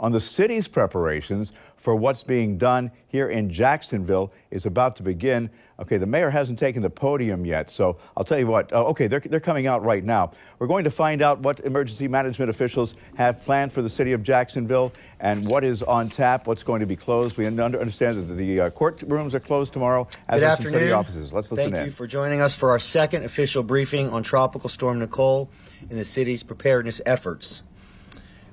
on the city's preparations for what's being done here in Jacksonville is about to begin. Okay, the mayor hasn't taken the podium yet, so I'll tell you what. Okay, they're coming out right now. We're going to find out what emergency management officials have planned for the city of Jacksonville and what is on tap, what's going to be closed. We understand that the courtrooms are closed tomorrow, as are some city offices. Let's listen in. Thank you for joining us for our second official briefing on Tropical Storm Nicole and the city's preparedness efforts.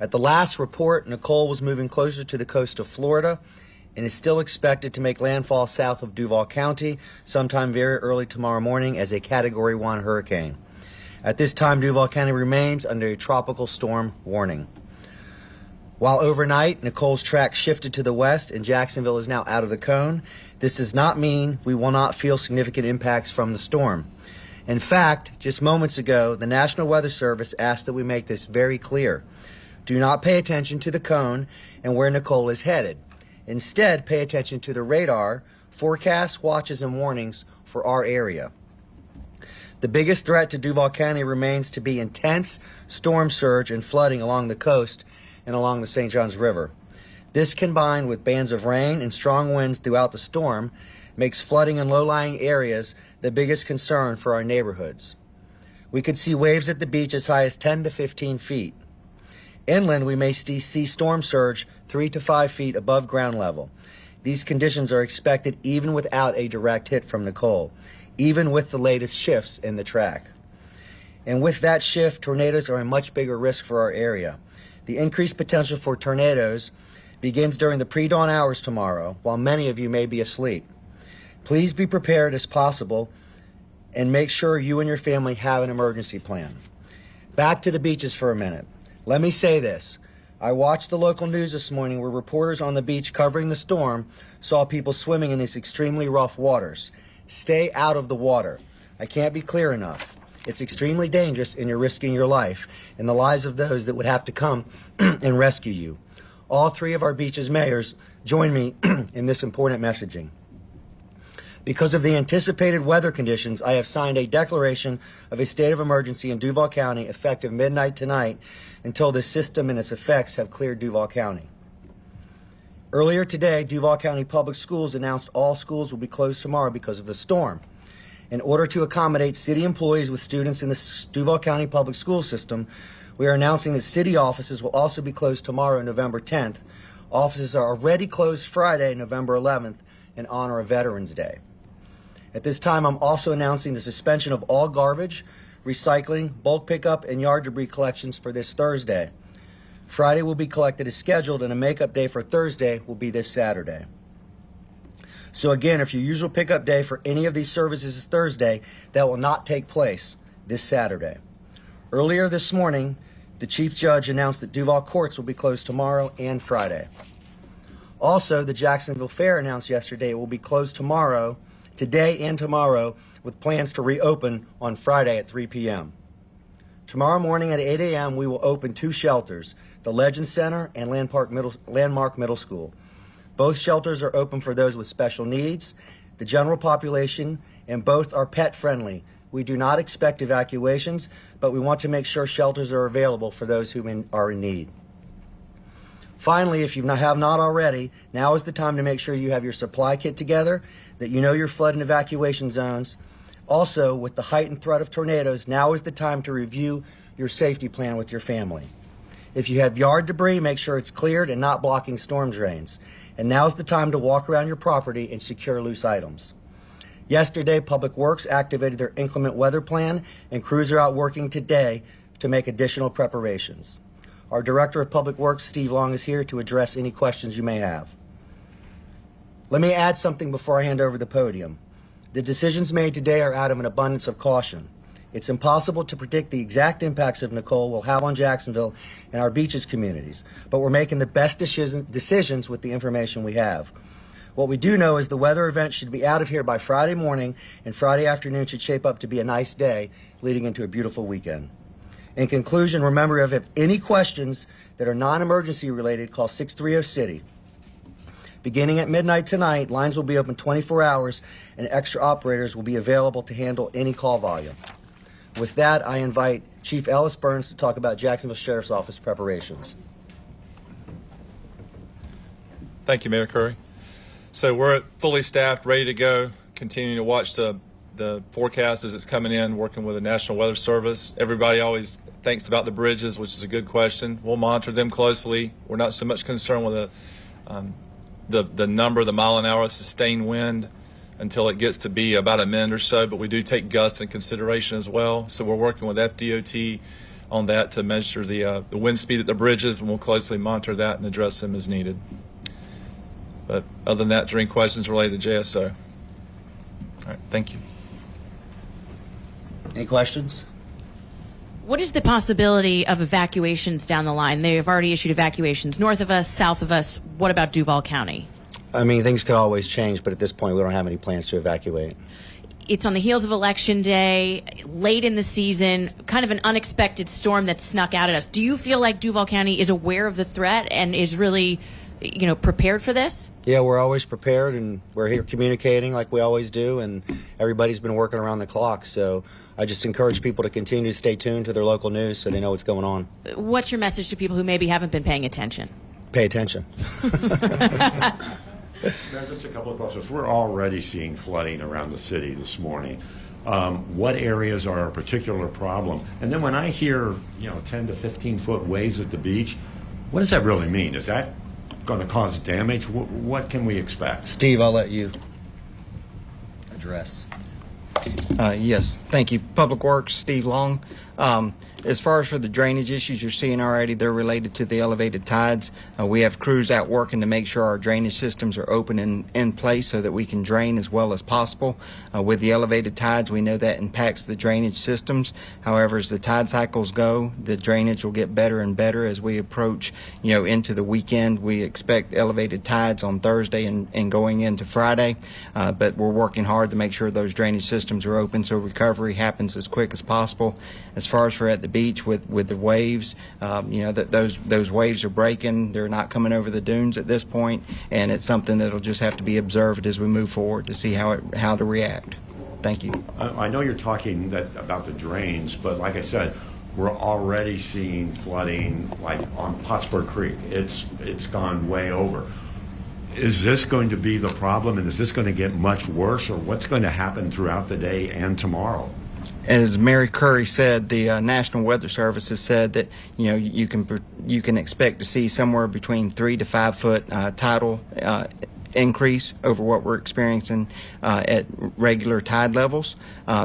At the last report, Nicole was moving closer to the coast of Florida and is still expected to make landfall south of Duval County sometime very early tomorrow morning as a Category 1 hurricane. At this time, Duval County remains under a tropical storm warning. While overnight, Nicole's track shifted to the west and Jacksonville is now out of the cone, this does not mean we will not feel significant impacts from the storm. In fact, just moments ago, the National Weather Service asked that we make this very clear. Do not pay attention to the cone and where Nicole is headed. Instead, pay attention to the radar, forecasts, watches, and warnings for our area. The biggest threat to Duval County remains to be intense storm surge and flooding along the coast and along the St. Johns River. This, combined with bands of rain and strong winds throughout the storm, makes flooding in low-lying areas the biggest concern for our neighborhoods. We could see waves at the beach as high as 10 to 15 feet. Inland, we may see storm surge 3 to 5 feet above ground level. These conditions are expected even without a direct hit from Nicole, even with the latest shifts in the track. And with that shift, tornadoes are a much bigger risk for our area. The increased potential for tornadoes begins during the pre-dawn hours tomorrow, while many of you may be asleep. Please be prepared as possible and make sure you and your family have an emergency plan. Back to the beaches for a minute. Let me say this. I watched the local news this morning where reporters on the beach covering the storm saw people swimming in these extremely rough waters. Stay out of the water. I can't be clear enough. It's extremely dangerous and you're risking your life and the lives of those that would have to come and rescue you. All three of our beaches mayors join me in this important messaging. Because of the anticipated weather conditions, I have signed a declaration of a state of emergency in Duval County effective midnight tonight until this system and its effects have cleared Duval County. Earlier today, Duval County Public Schools announced all schools will be closed tomorrow because of the storm. In order to accommodate city employees with students in the Duval County Public School system, we are announcing that city offices will also be closed tomorrow, November 10th. Offices are already closed Friday, November 11th, in honor of Veterans Day. At this time, I'm also announcing the suspension of all garbage, recycling, bulk pickup, and yard debris collections for this Thursday. Friday will be collected as scheduled, and a makeup day for Thursday will be this Saturday. So again, if your usual pickup day for any of these services is Thursday, that will not take place this Saturday. Earlier this morning, the Chief Judge announced that Duval courts will be closed tomorrow and Friday. Also, the Jacksonville Fair announced yesterday it will be closed today and tomorrow, with plans to reopen on Friday at 3 p.m. Tomorrow morning at 8 a.m., we will open two shelters, the Legend Center and Landmark Middle School. Both shelters are open for those with special needs, the general population, and both are pet-friendly. We do not expect evacuations, but we want to make sure shelters are available for those who are in need. Finally, if you have not already, now is the time to make sure you have your supply kit together, that you know your flood and evacuation zones. Also, with the heightened threat of tornadoes, now is the time to review your safety plan with your family. If you have yard debris, make sure it's cleared and not blocking storm drains. And now is the time to walk around your property and secure loose items. Yesterday, Public Works activated their inclement weather plan, and crews are out working today to make additional preparations. Our Director of Public Works, Steve Long, is here to address any questions you may have. Let me add something before I hand over the podium. The decisions made today are out of an abundance of caution. It's impossible to predict the exact impacts of Nicole will have on Jacksonville and our beaches communities, but we're making the best decisions with the information we have. What we do know is the weather event should be out of here by Friday morning, and Friday afternoon should shape up to be a nice day, leading into a beautiful weekend. In conclusion, remember, if you have any questions that are non-emergency related, call 630-CITY. Beginning at midnight tonight, lines will be open 24 hours, and extra operators will be available to handle any call volume. With that, I invite Chief Ellis Burns to talk about Jacksonville Sheriff's Office preparations. Thank you, Mayor Curry. So we're fully staffed, ready to go, continuing to watch the forecast as it's coming in, working with the National Weather Service. Everybody always thinks about the bridges, which is a good question. We'll monitor them closely. We're not so much concerned with the number, the mile an hour sustained wind until it gets to be about a minute or so, but we do take gusts in consideration as well. So we're working with FDOT on that to measure the wind speed at the bridges, and we'll closely monitor that and address them as needed. But other than that, any questions related to JSO? All right, thank you. Any questions? What is the possibility of evacuations down the line? They have already issued evacuations north of us, south of us. What about Duval County? I mean, things could always change, but at this point, we don't have any plans to evacuate. It's on the heels of Election Day, late in the season, kind of an unexpected storm that snuck out at us. Do you feel like Duval County is aware of the threat and is really, prepared for this? Yeah, we're always prepared, and we're here communicating like we always do, and everybody's been working around the clock. So I just encourage people to continue to stay tuned to their local news so they know what's going on. What's your message to people who maybe haven't been paying attention? Pay attention. Mayor, just a couple of questions. We're already seeing flooding around the city this morning. What areas are a particular problem? And then when I hear, 10 to 15 foot waves at the beach, what does that really mean? Is that going to cause damage? What can we expect? Steve, I'll let you address. Yes, thank you. Public Works, Steve Long. As far as for the drainage issues you're seeing already, they're related to the elevated tides. We have crews out working to make sure our drainage systems are open and in place so that we can drain as well as possible. With the elevated tides, we know that impacts the drainage systems. However, as the tide cycles go, the drainage will get better and better as we approach, into the weekend. We expect elevated tides on Thursday and going into Friday, but we're working hard to make sure those drainage systems are open so recovery happens as quick as possible. As far as for at the beach with the waves, that those waves are breaking. They're not coming over the dunes at this point, and it's something that'll just have to be observed as we move forward to see how to react. Thank you. I know you're talking about the drains, but like I said, we're already seeing flooding like on Pottsburg Creek. It's gone way over. Is this going to be the problem, and is this going to get much worse, or what's going to happen throughout the day and tomorrow? As Mayor Curry said, the National Weather Service has said that you can expect to see somewhere between 3 to 5 foot tidal increase over what we're experiencing at regular tide levels.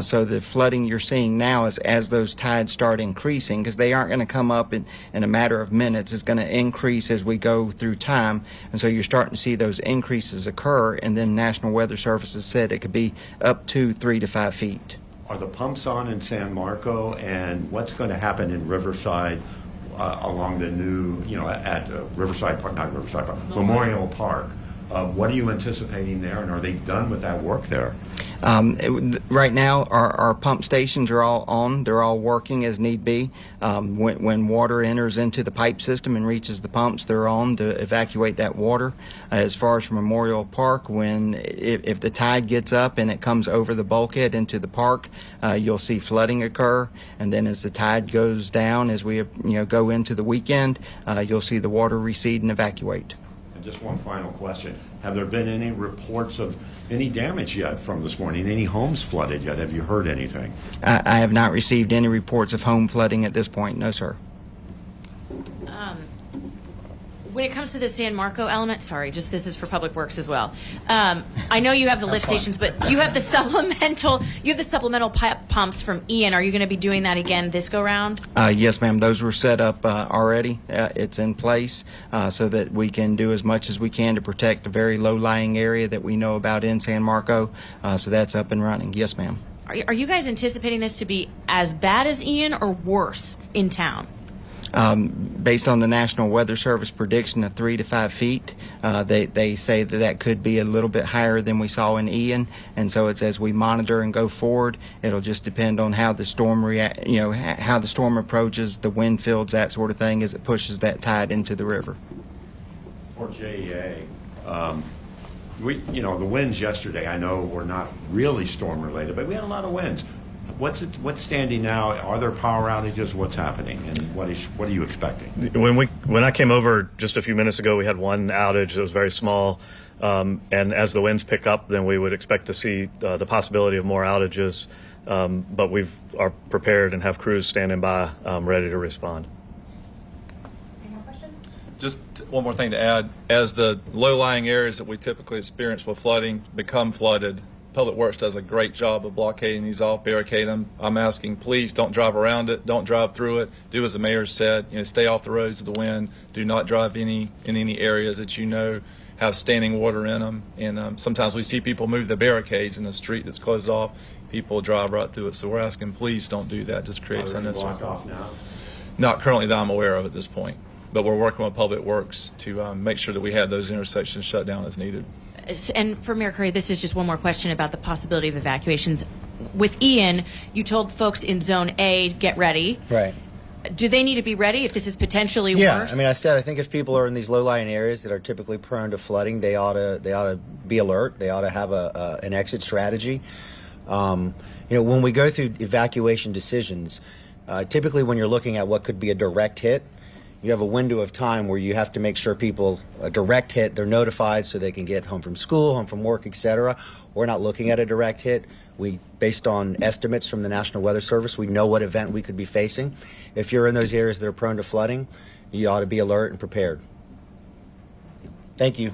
So the flooding you're seeing now is as those tides start increasing, because they aren't going to come up in a matter of minutes. It's going to increase as we go through time, and so you're starting to see those increases occur. And then National Weather Service has said it could be up to 3 to 5 feet. Are the pumps on in San Marco, and what's going to happen in Riverside along the new, at Riverside Park, not Riverside Park, Memorial Park? What are you anticipating there, and are they done with that work there? Right now, our pump stations are all on. They're all working as need be. When water enters into the pipe system and reaches the pumps, they're on to evacuate that water. As far as Memorial Park, if the tide gets up and it comes over the bulkhead into the park, you'll see flooding occur. And then as the tide goes down, as we go into the weekend, you'll see the water recede and evacuate. Just one final question. Have there been any reports of any damage yet from this morning? Any homes flooded yet? Have you heard anything? I have not received any reports of home flooding at this point. No, sir. When it comes to the San Marco element, this is for Public Works as well. I know you have the lift stations, but you have the supplemental pumps from Ian. Are you going to be doing that again this go round? Yes, ma'am. Those were set up already. It's in place so that we can do as much as we can to protect a very low-lying area that we know about in San Marco. So that's up and running. Yes, ma'am. Are you guys anticipating this to be as bad as Ian or worse in town? Based on the National Weather Service prediction of 3 to 5 feet, they say that could be a little bit higher than we saw in Ian, and so it's as we monitor and go forward, it'll just depend on how the storm how the storm approaches, the wind fields, that sort of thing, as it pushes that tide into the river. For JEA, the winds yesterday, I know were not really storm related, but we had a lot of winds. What's standing now? Are there power outages? What's happening, and what are you expecting? When I came over just a few minutes ago, we had one outage that was very small, and as the winds pick up, then we would expect to see the possibility of more outages. But we are prepared and have crews standing by, ready to respond. Any more questions? Just one more thing to add. As the low-lying areas that we typically experience with flooding become flooded, Public Works does a great job of blockading these off, barricade them. I'm asking, please don't drive around it, don't drive through it. Do as the mayor said, stay off the roads of the wind. Do not drive in any areas that have standing water in them. And sometimes we see people move the barricades in the street that's closed off. People drive right through it. So we're asking, please don't do that. Just creates unnecessary. Blocked off now? Not currently that I'm aware of at this point. But we're working with Public Works to make sure that we have those intersections shut down as needed. And for Mayor Curry, this is just one more question about the possibility of evacuations. With Ian, you told folks in Zone A, get ready. Right. Do they need to be ready if this is potentially Yeah, worse? I mean, I think if people are in these low-lying areas that are typically prone to flooding, they ought to be alert. They ought to have an exit strategy. When we go through evacuation decisions, typically when you're looking at what could be a direct hit, you have a window of time where you have to make sure people, a direct hit, they're notified so they can get home from school, home from work, etc. We're not looking at a direct hit. Based on estimates from the National Weather Service, we know what event we could be facing. If you're in those areas that are prone to flooding, you ought to be alert and prepared. Thank you.